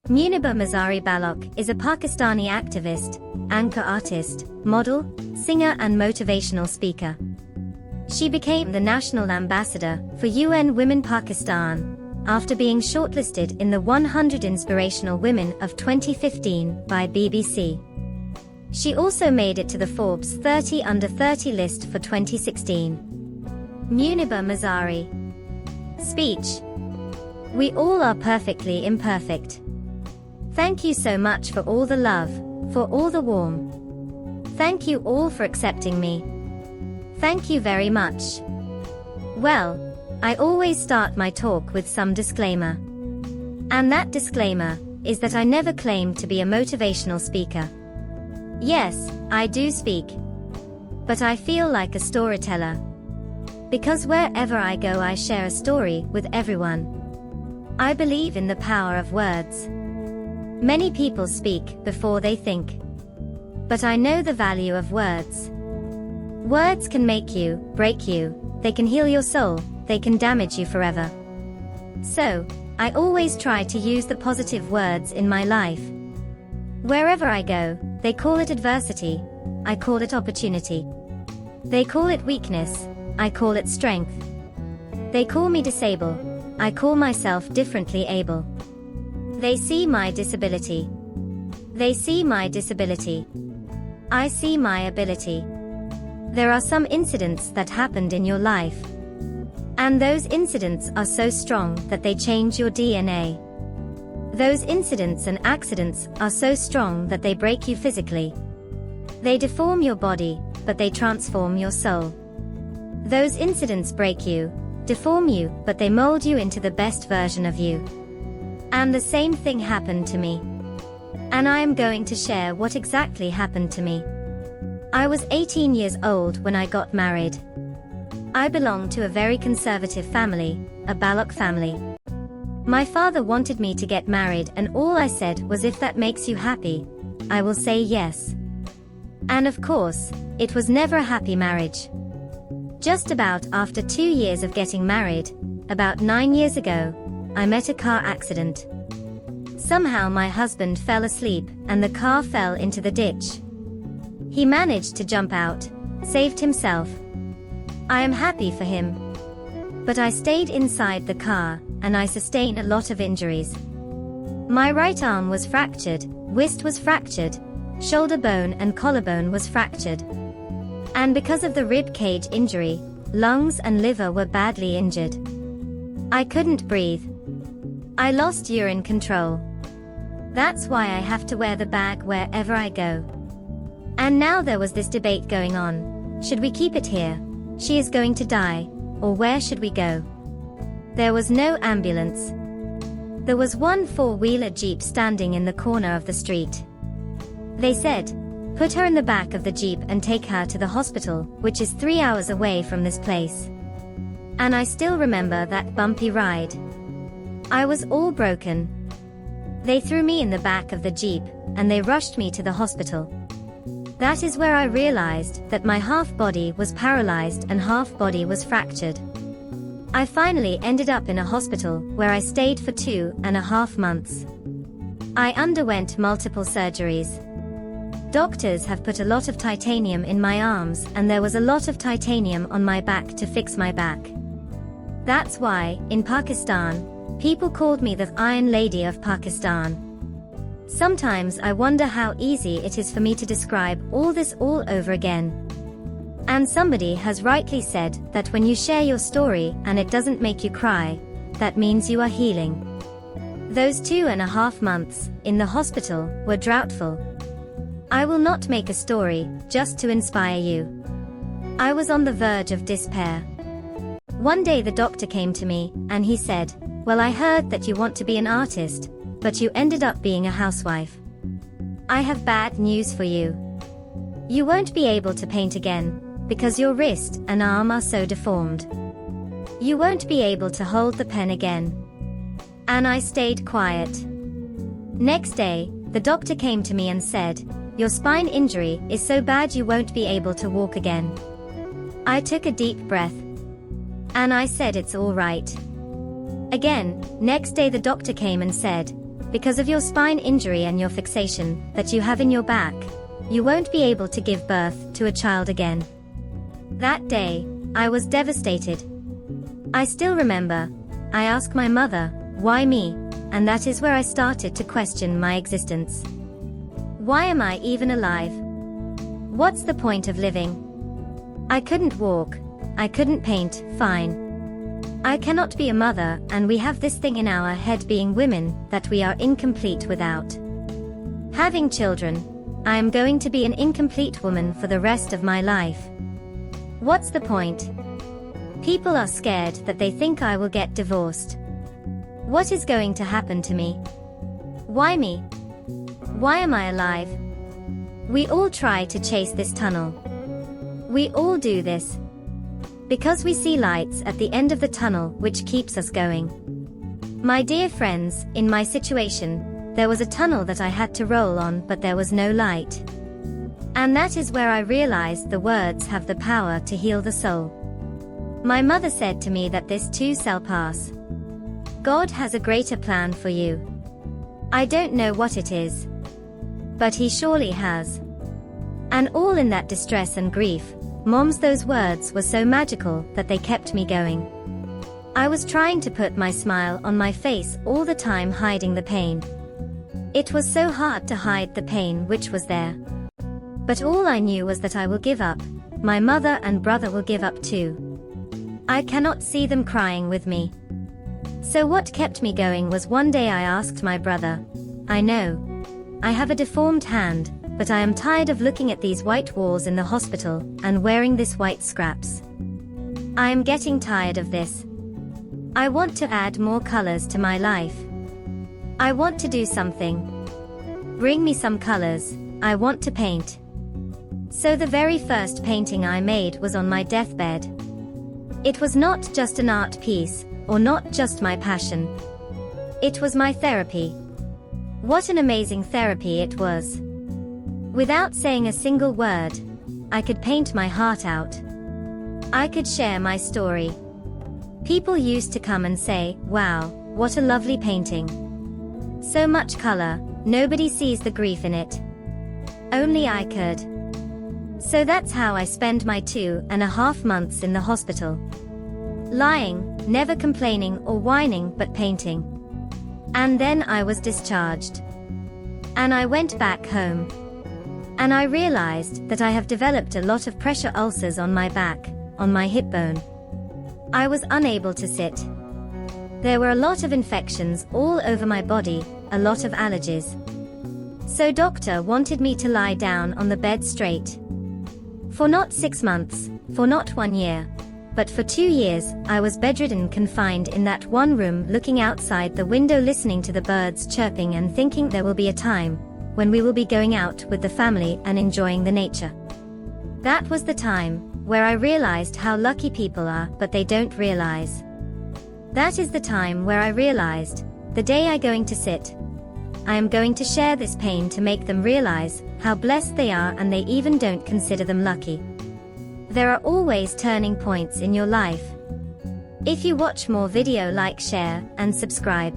Muniba Mazari Balok is a Pakistani activist, anchor artist, model, singer and motivational speaker. She became the national ambassador for UN Women Pakistan after being shortlisted in the 100 Inspirational Women of 2015 by BBC. She also made it to the Forbes 30 Under 30 list for 2016. Muniba Mazari. Speech. We all are perfectly imperfect. Thank you so much for all the love, for all the warmth. Thank you all for accepting me. Thank you very much. Well, I always start my talk with some disclaimer. And that disclaimer is that I never claim to be a motivational speaker. Yes, I do speak. But I feel like a storyteller. Because wherever I go, I share a story with everyone. I believe in the power of words. Many people speak before they think. But I know the value of words. Words can make you, break you, they can heal your soul, they can damage you forever. So, I always try to use the positive words in my life. Wherever I go, they call it adversity, I call it opportunity. They call it weakness, I call it strength. They call me disabled, I call myself differently able. They see my disability. They see my disability. I see my ability. There are some incidents that happened in your life. And those incidents are so strong that they change your DNA. Those incidents and accidents are so strong that they break you physically. They deform your body, but they transform your soul. Those incidents break you, deform you, but they mold you into the best version of you. And the same thing happened to me. And I am going to share what exactly happened to me. I was 18 years old when I got married. I belong to a very conservative family, a Balok family. My father wanted me to get married, and all I said was, if that makes you happy, I will say yes. And of course, it was never a happy marriage. Just about after 2 years of getting married, about 9 years ago, I met a car accident. Somehow my husband fell asleep and the car fell into the ditch. He managed to jump out, saved himself. I am happy for him. But I stayed inside the car, and I sustained a lot of injuries. My right arm was fractured, wrist was fractured, shoulder bone and collarbone was fractured. And because of the rib cage injury, lungs and liver were badly injured. I couldn't breathe. I lost urine control. That's why I have to wear the bag wherever I go. And now there was this debate going on. Should we keep it here? She is going to die. Or where should we go? There was no ambulance. There was one four-wheeler Jeep standing in the corner of the street. They said, put her in the back of the Jeep and take her to the hospital, which is 3 hours away from this place. And I still remember that bumpy ride. I was all broken. They threw me in the back of the Jeep, and they rushed me to the hospital. That is where I realized that my half body was paralyzed and half body was fractured. I finally ended up in a hospital where I stayed for 2.5 months. I underwent multiple surgeries. Doctors have put a lot of titanium in my arms, and there was a lot of titanium on my back to fix my back. That's why, in Pakistan, people called me the Iron Lady of Pakistan. Sometimes I wonder how easy it is for me to describe all this all over again. And somebody has rightly said that when you share your story and it doesn't make you cry, that means you are healing. Those 2.5 months in the hospital were doubtful. I will not make a story just to inspire you. I was on the verge of despair. One day the doctor came to me and he said, well, I heard that you want to be an artist, but you ended up being a housewife. I have bad news for you. You won't be able to paint again, because your wrist and arm are so deformed. You won't be able to hold the pen again. And I stayed quiet. Next day, the doctor came to me and said, your spine injury is so bad you won't be able to walk again. I took a deep breath. And I said, it's all right. Again, next day the doctor came and said, because of your spine injury and your fixation that you have in your back, you won't be able to give birth to a child again. That day, I was devastated. I still remember, I asked my mother, why me? And that is where I started to question my existence. Why am I even alive? What's the point of living? I couldn't walk, I couldn't paint, fine. I cannot be a mother, and we have this thing in our head being women, that we are incomplete without having children. I am going to be an incomplete woman for the rest of my life. What's the point? People are scared that they think I will get divorced. What is going to happen to me? Why me? Why am I alive? We all try to chase this tunnel. We all do this because we see lights at the end of the tunnel which keeps us going. My dear friends, in my situation, there was a tunnel that I had to roll on, but there was no light. And that is where I realized the words have the power to heal the soul. My mother said to me that this too shall pass. God has a greater plan for you. I don't know what it is, but He surely has. And all in that distress and grief, Mom's those words were so magical that they kept me going. I was trying to put my smile on my face all the time, hiding the pain. It was so hard to hide the pain which was there. But all I knew was that I will give up. My mother and brother will give up too. I cannot see them crying with me. So what kept me going was one day I asked my brother, I know I have a deformed hand, but I am tired of looking at these white walls in the hospital and wearing this white scraps. I am getting tired of this. I want to add more colors to my life. I want to do something. Bring me some colors, I want to paint. So the very first painting I made was on my deathbed. It was not just an art piece, or not just my passion. It was my therapy. What an amazing therapy it was. Without saying a single word, I could paint my heart out. I could share my story. People used to come and say, wow, what a lovely painting. So much color, nobody sees the grief in it. Only I could. So that's how I spent my 2.5 months in the hospital. Lying, never complaining or whining, but painting. And then I was discharged. And I went back home. And I realized that I have developed a lot of pressure ulcers on my back, on my hip bone. I was unable to sit. There were a lot of infections all over my body, a lot of allergies. So doctor wanted me to lie down on the bed straight. For not 6 months, for not 1 year, but for 2 years, I was bedridden, confined in that one room, looking outside the window, listening to the birds chirping and thinking there will be a time when we will be going out with the family and enjoying the nature. That was the time where I realized how lucky people are, but they don't realize. That is the time where I realized, the day I going to sit, I am going to share this pain to make them realize how blessed they are, and they even don't consider them lucky. There are always turning points in your life. If you watch more video, like, share, and subscribe.